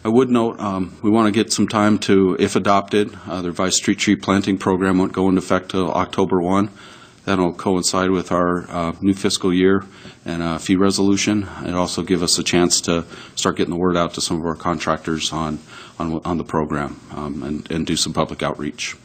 I would note we want to get some time to, if adopted, the revised street tree planting program won't go into effect till October 1. That'll coincide with our new fiscal year and fee resolution. It'll also give us a chance to start getting the word out to some of our contractors on the program and do some public outreach.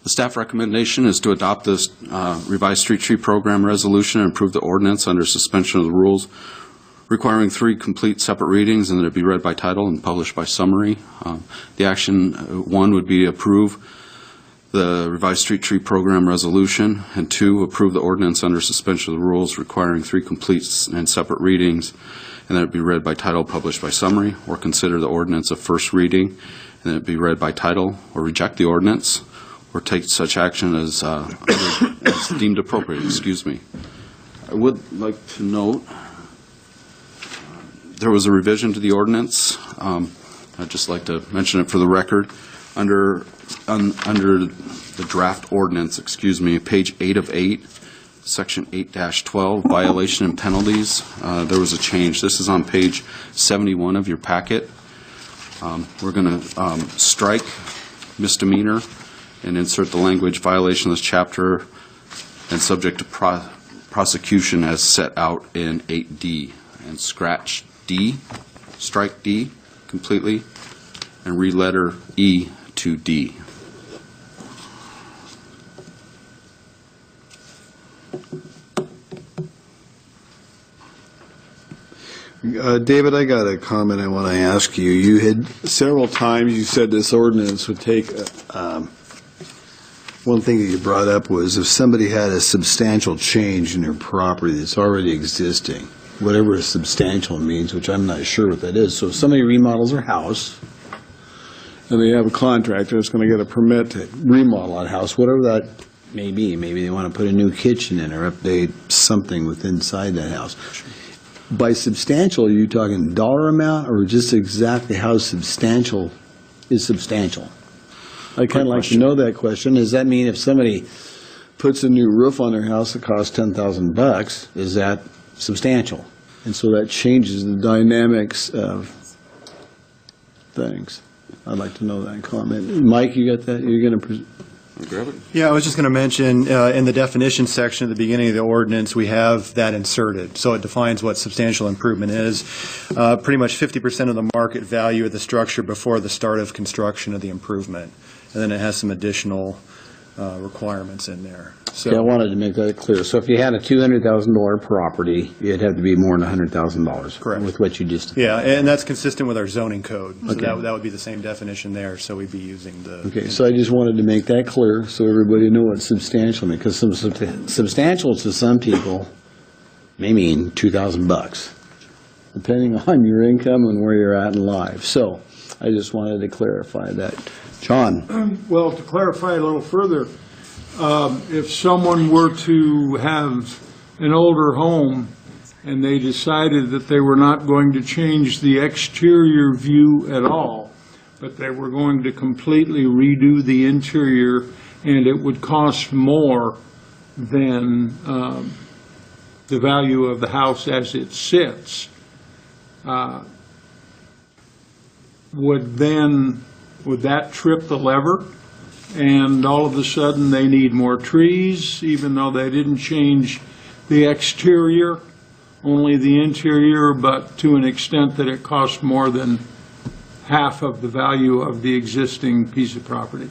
The staff recommendation is to adopt this revised street tree program resolution and approve the ordinance under suspension of the rules, requiring 3 complete separate readings, and that it be read by title and published by summary. The action 1 would be approve the revised street tree program resolution, and 2, approve the ordinance under suspension of the rules, requiring 3 complete and separate readings, and that it be read by title, published by summary, or consider the ordinance a first reading, and that it be read by title, or reject the ordinance, or take such action as deemed appropriate. Excuse me. I would like to note there was a revision to the ordinance. I'd just like to mention it for the record. Under the draft ordinance, page 8 of 8, section 8-12, violation and penalties, there was a change. This is on page 71 of your packet. We're going to strike misdemeanor and insert the language violation of this chapter and subject to prosecution as set out in 8D, and scratch D, strike D completely, and re-letter E to D. David, I got a comment I want to ask you. You had several times you said this ordinance would take, one thing that you brought up was if somebody had a substantial change in their property that's already existing, whatever a substantial means, which I'm not sure what that is. So if somebody remodels their house and they have a contractor that's going to get a permit to remodel that house, whatever that may be, maybe they want to put a new kitchen in or update something with inside that house. By substantial, are you talking dollar amount or just exactly how substantial is substantial? I kind of like to know that question. Does that mean if somebody puts a new roof on their house that costs $10,000, is that substantial? And so that changes the dynamics of things. I'd like to know that comment. Mike, you got that? You're going to grab it? Yeah, I was just going to mention in the definition section at the beginning of the ordinance, we have that inserted. So it defines what substantial improvement is. Pretty much 50% of the market value of the structure before the start of construction of the improvement. And then it has some additional requirements in there. So, yeah, I wanted to make that clear. So if you had a $200,000 property, it'd have to be more than $100,000. Correct. With what you just... Yeah, and that's consistent with our zoning code. So Okay. that would be the same definition there, so we'd be using the... Okay, so I just wanted to make that clear so everybody knew what substantial means, because some substantial to some people may mean $2,000, depending on your income and where you're at in life. So I just wanted to clarify that. John? Well, to clarify a little further, if someone were to have an older home and they decided that they were not going to change the exterior view at all, but they were going to completely redo the interior, and it would cost more than the value of the house as it sits, would that trip the lever? And all of a sudden they need more trees, even though they didn't change the exterior, only the interior, but to an extent that it costs more than half of the value of the existing piece of property.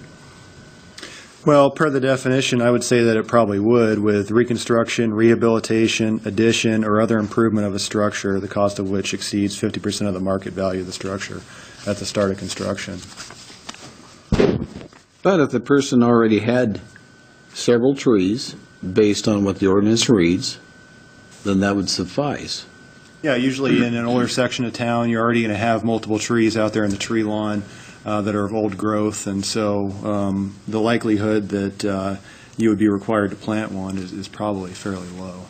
Well, per the definition, I would say that it probably would, with reconstruction, rehabilitation, addition, or other improvement of a structure, the cost of which exceeds 50% of the market value of the structure at the start of construction. But if the person already had several trees, based on what the ordinance reads, then that would suffice. Yeah, usually in an older section of town, you're already going to have multiple trees out there in the tree lawn that are of old growth, and so the likelihood that you would be required to plant one is probably fairly low.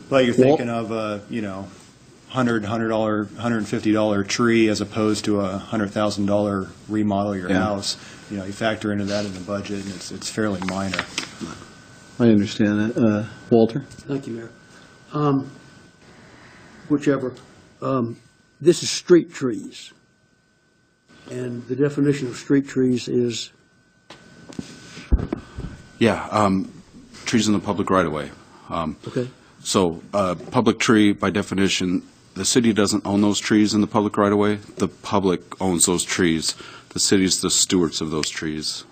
But you're thinking of a, $100, $150 tree as opposed to a $100,000 remodel your house. You factor into that in the budget, and it's fairly minor. I understand that. Walter? Thank you, Mayor. whichever. This is street trees. And the definition of street trees is, Trees in the public right-of-way. okay, So, public tree, by definition, the city doesn't own those trees in the public right-of-way. The public owns those trees. The city's the stewards of those trees.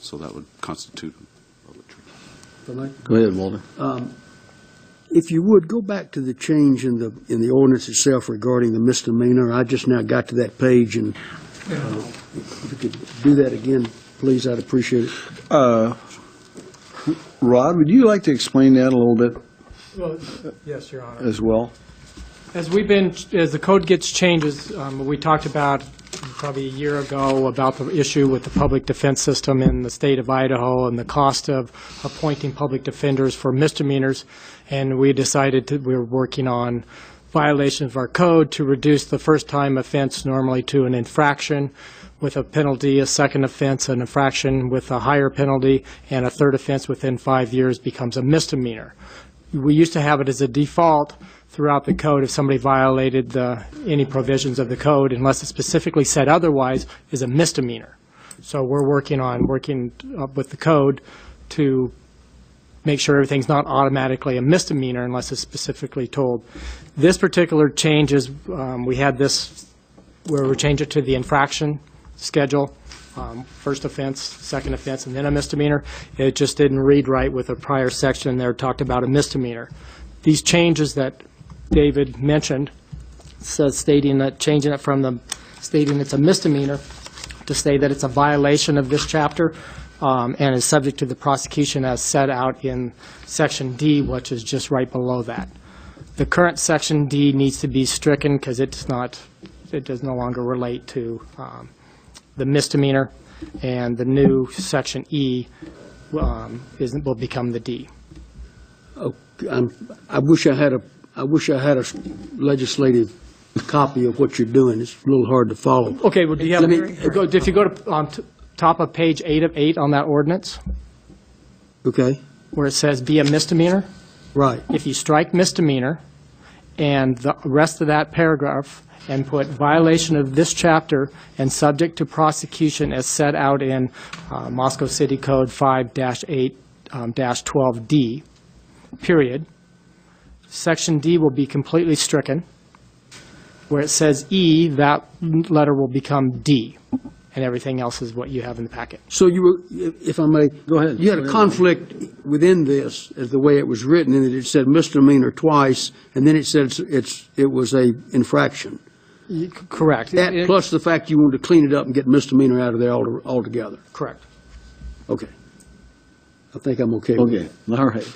So that would constitute a public tree. if I might. Go ahead, Walter. If you would, go back to the change in the ordinance itself regarding the misdemeanor. I just now got to that page, and if you could do that again, please, I'd appreciate it. Rod, would you like to explain that a little bit Well, yes, Your Honor. as well? As the code gets changes, we talked about probably a year ago about the issue with the public defense system in the state of Idaho and the cost of appointing public defenders for misdemeanors, and we decided that we were working on violations of our code to reduce the first-time offense normally to an infraction with a penalty, a second offense, an infraction with a higher penalty, and a third offense within 5 years becomes a misdemeanor. We used to have it as a default throughout the code if somebody violated any provisions of the code, unless it specifically said otherwise, is a misdemeanor. So we're working up with the code to make sure everything's not automatically a misdemeanor unless it's specifically told. This particular change is, we had this where we change it to the infraction schedule, first offense, second offense, and then a misdemeanor. It just didn't read right with a prior section there talked about a misdemeanor. These changes that David mentioned, changing it from stating it's a misdemeanor to say that it's a violation of this chapter and is subject to the prosecution as set out in Section D, which is just right below that. The current Section D needs to be stricken because it does no longer relate to the misdemeanor, and the new Section E will become the D. I wish I had a legislative copy of what you're doing. It's a little hard to follow. Okay, well, do you have, Let if you go to top of page 8 of 8 on that ordinance, Okay, where it says be a misdemeanor, right. if you strike misdemeanor and the rest of that paragraph and put violation of this chapter and subject to prosecution as set out in Moscow City Code 5-8-12D, period, Section D will be completely stricken. Where it says E, that letter will become D, and everything else is what you have in the packet. So you were, if I may. Go ahead. You had a conflict within this, as the way it was written, in that it said misdemeanor twice, and then it said it was a infraction. Correct. That plus the fact you wanted to clean it up and get misdemeanor out of there altogether. Correct. Okay. I think I'm okay with Okay, all right.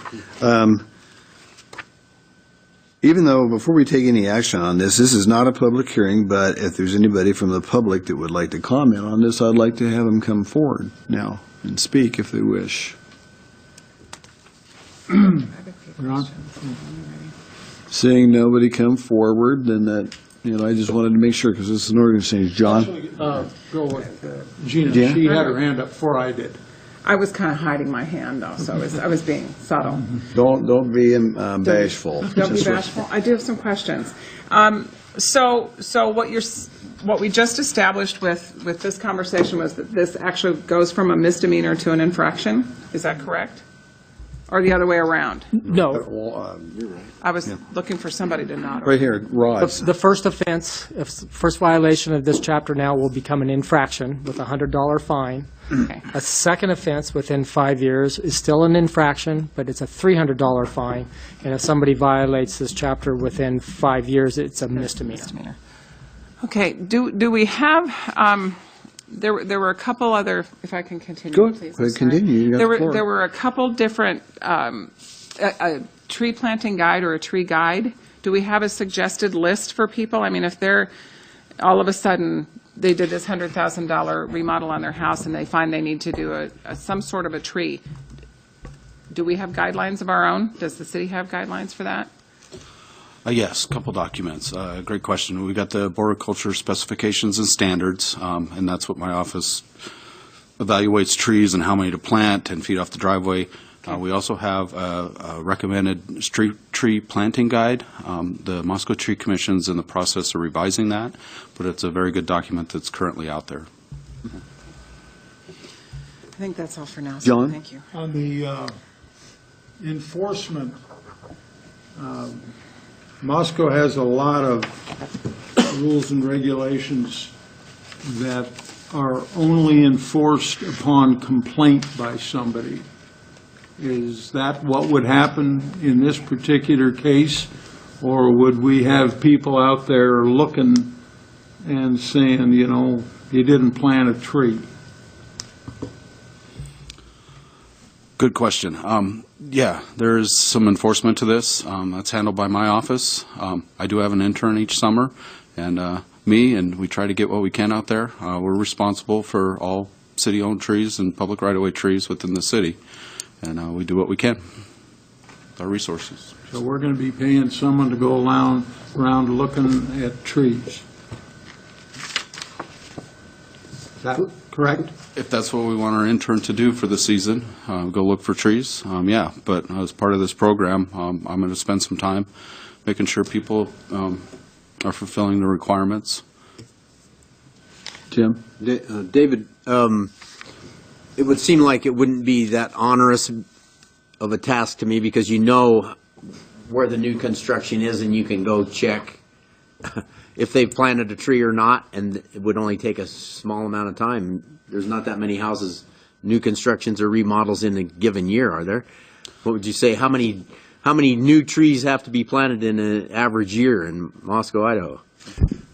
Even though, before we take any action on this, this is not a public hearing, but if there's anybody from the public that would like to comment on this, I'd like to have them come forward now and speak if they wish. Seeing nobody come forward, then that, I just wanted to make sure, because this is an organization. John? Go with Gina. Gina? She had her hand up before I did. I was kind of hiding my hand, though, so I was being subtle. Don't be bashful. Don't be bashful. I do have some questions. So what we just established with this conversation was that this actually goes from a misdemeanor to an infraction. Is that correct? Or the other way around? No. You're right. I was looking for somebody to nod. Right here, Rod. The first offense, first violation of this chapter now will become an infraction with a $100 fine. Okay. A second offense within 5 years is still an infraction, but it's a $300 fine. And if somebody violates this chapter within 5 years, it's a misdemeanor. Okay. Do we have? There were a couple other. If I can continue, Go please. ahead, I'm sorry. continue. You got the floor. There were a couple different a tree planting guide or a tree guide. Do we have a suggested list for people? I mean, if they're all of a sudden they did this $100,000 remodel on their house and they find they need to do some sort of a tree, do we have guidelines of our own? Does the city have guidelines for that? Yes, a couple documents. Great question. We got the Board of Culture specifications and standards, and that's what my office evaluates trees and how many to plant, 10 feet off the driveway. We also have a recommended tree tree planting guide. The Moscow Tree Commission's in the process of revising that, but it's a very good document that's currently out there. I think that's all for now. So John? Thank you. On the enforcement, Moscow has a lot of rules and regulations that are only enforced upon complaint by somebody. Is that what would happen in this particular case? Or would we have people out there looking and saying, you know, you didn't plant a tree? Good question. Yeah, there is some enforcement to this. That's handled by my office. I do have an intern each summer, and we try to get what we can out there. We're responsible for all city-owned trees and public right-of-way trees within the city, and we do what we can with our resources. So we're going to be paying someone to go around looking at trees. Is that correct? If that's what we want our intern to do for the season, go look for trees, yeah. But as part of this program, I'm going to spend some time making sure people are fulfilling the requirements. Jim? David, it would seem like it wouldn't be that onerous of a task to me because you know where the new construction is and you can go check if they've planted a tree or not, and it would only take a small amount of time. There's not that many houses, new constructions or remodels in a given year, are there? What would you say? How many new trees have to be planted in an average year in Moscow, Idaho?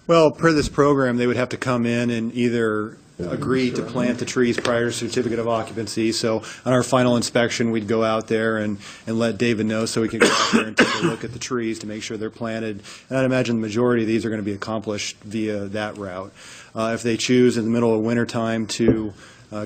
Well, per this program, they would have to come in and either agree to plant the trees prior to certificate of occupancy. So on our final inspection, we'd go out there and let David know so we could go out there and take a look at the trees to make sure they're planted. And I'd imagine the majority of these are going to be accomplished via that route. If they choose in the middle of winter time to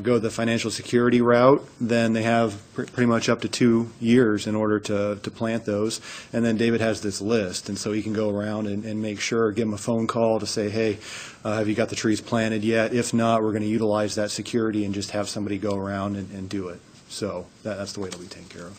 go the financial security route, then they have pretty much up to 2 years in order to plant those. And then David has this list, and so he can go around and make sure, give them a phone call to say, hey, have you got the trees planted yet? If not, we're going to utilize that security and just have somebody go around and do it. So that's the way it'll be taken care of.